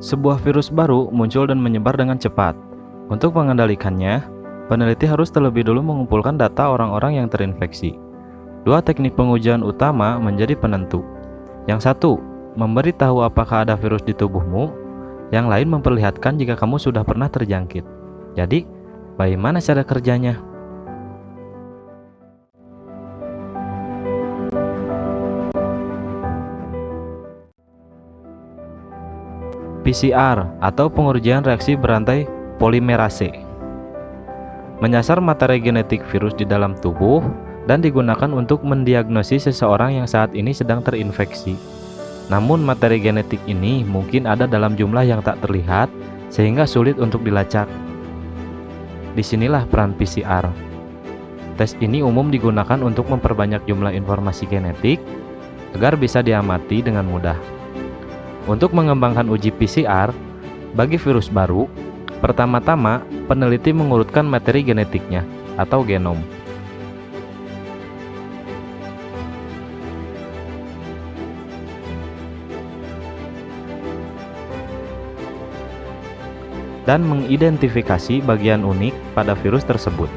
Sebuah virus baru muncul dan menyebar dengan cepat. Untuk mengendalikannya, peneliti harus terlebih dulu mengumpulkan data orang-orang yang terinfeksi. Dua teknik pengujian utama menjadi penentu. Yang satu, memberitahu apakah ada virus di tubuhmu. Yang lain memperlihatkan jika kamu sudah pernah terjangkit. Jadi, bagaimana cara kerjanya? PCR atau pengujian reaksi berantai polimerase menyasar materi genetik virus di dalam tubuh dan digunakan untuk mendiagnosis seseorang yang saat ini sedang terinfeksi. Namun materi genetik ini mungkin ada dalam jumlah yang tak terlihat sehingga sulit untuk dilacak. Disinilah peran PCR. Tes ini umum digunakan untuk memperbanyak jumlah informasi genetik agar bisa diamati dengan mudah. Untuk mengembangkan uji PCR bagi virus baru, pertama-tama peneliti mengurutkan materi genetiknya atau genom. Dan mengidentifikasi bagian unik pada virus tersebut.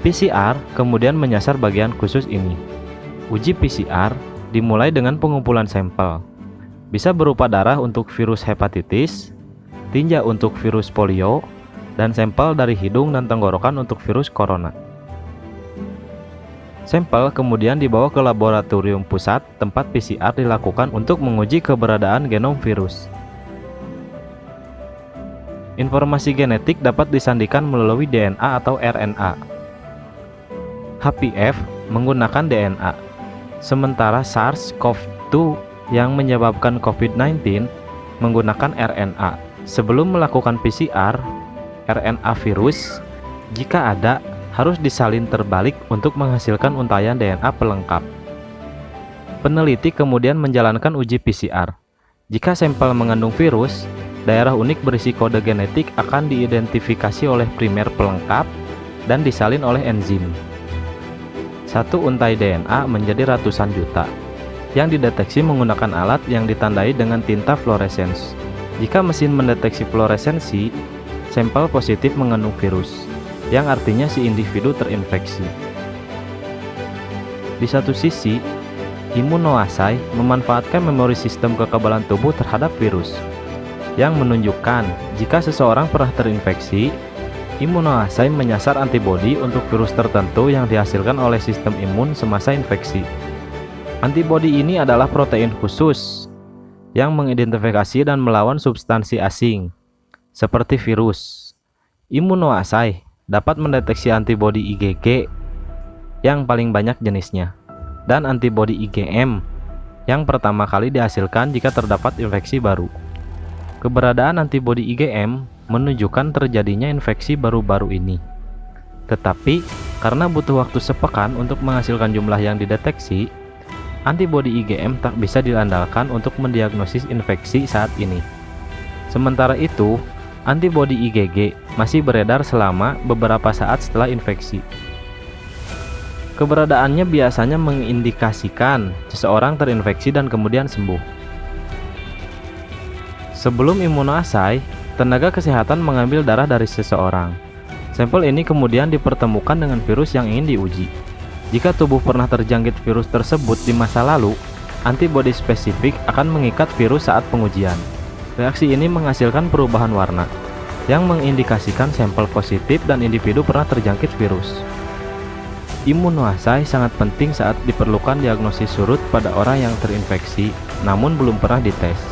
PCR kemudian menyasar bagian khusus ini. Uji PCR dimulai dengan pengumpulan sampel. Bisa berupa darah untuk virus hepatitis, tinja untuk virus polio, dan sampel dari hidung dan tenggorokan untuk virus corona. Sampel kemudian dibawa ke laboratorium pusat tempat PCR dilakukan untuk menguji keberadaan genom virus. Informasi genetik dapat disandikan melalui DNA atau RNA. HPV menggunakan DNA, sementara SARS-CoV-2 yang menyebabkan COVID-19 menggunakan RNA. Sebelum melakukan PCR, RNA virus, jika ada, harus disalin terbalik untuk menghasilkan untayan DNA pelengkap. Peneliti kemudian menjalankan uji PCR. Jika sampel mengandung virus, daerah unik berisi kode genetik akan diidentifikasi oleh primer pelengkap dan disalin oleh enzim. Satu untai DNA menjadi ratusan juta, yang dideteksi menggunakan alat yang ditandai dengan tinta fluoresens. Jika mesin mendeteksi fluoresensi, sampel positif mengandung virus, yang artinya si individu terinfeksi. Di satu sisi, immunoassay memanfaatkan memori sistem kekebalan tubuh terhadap virus, yang menunjukkan jika seseorang pernah terinfeksi, immunoassay menyasar antibodi untuk virus tertentu yang dihasilkan oleh sistem imun semasa infeksi. Antibodi ini adalah protein khusus yang mengidentifikasi dan melawan substansi asing, seperti virus. Immunoassay dapat mendeteksi antibodi IgG yang paling banyak jenisnya, dan antibodi IgM yang pertama kali dihasilkan jika terdapat infeksi baru. Keberadaan antibodi IgM menunjukkan terjadinya infeksi baru-baru ini. Tetapi, karena butuh waktu sepekan untuk menghasilkan jumlah yang dideteksi, antibodi IgM tak bisa diandalkan untuk mendiagnosis infeksi saat ini. Sementara itu, antibodi IgG masih beredar selama beberapa saat setelah infeksi. Keberadaannya biasanya mengindikasikan seseorang terinfeksi dan kemudian sembuh. Sebelum immunoassay, tenaga kesehatan mengambil darah dari seseorang. Sampel ini kemudian dipertemukan dengan virus yang ingin diuji. Jika tubuh pernah terjangkit virus tersebut di masa lalu, antibodi spesifik akan mengikat virus saat pengujian. Reaksi ini menghasilkan perubahan warna, yang mengindikasikan sampel positif dan individu pernah terjangkit virus. Immunoassay sangat penting saat diperlukan diagnosis surut pada orang yang terinfeksi, namun belum pernah dites.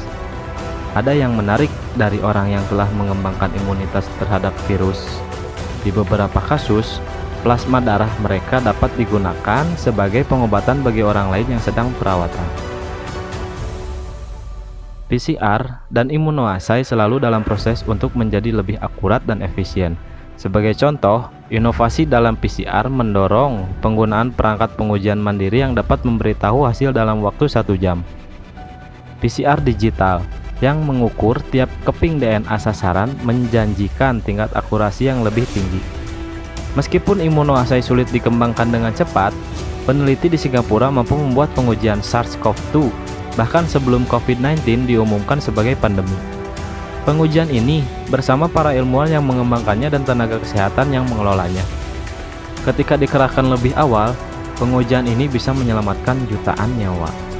Ada yang menarik dari orang yang telah mengembangkan imunitas terhadap virus. Di beberapa kasus, plasma darah mereka dapat digunakan sebagai pengobatan bagi orang lain yang sedang perawatan. PCR dan immunoassay selalu dalam proses untuk menjadi lebih akurat dan efisien. Sebagai contoh, inovasi dalam PCR mendorong penggunaan perangkat pengujian mandiri yang dapat memberitahu hasil dalam waktu 1 jam. PCR digital yang mengukur tiap keping DNA sasaran menjanjikan tingkat akurasi yang lebih tinggi. Meskipun immunoassay sulit dikembangkan dengan cepat, peneliti di Singapura mampu membuat pengujian SARS-CoV-2 bahkan sebelum COVID-19 diumumkan sebagai pandemi. Pengujian ini bersama para ilmuwan yang mengembangkannya dan tenaga kesehatan yang mengelolanya. Ketika dikerahkan lebih awal, pengujian ini bisa menyelamatkan jutaan nyawa.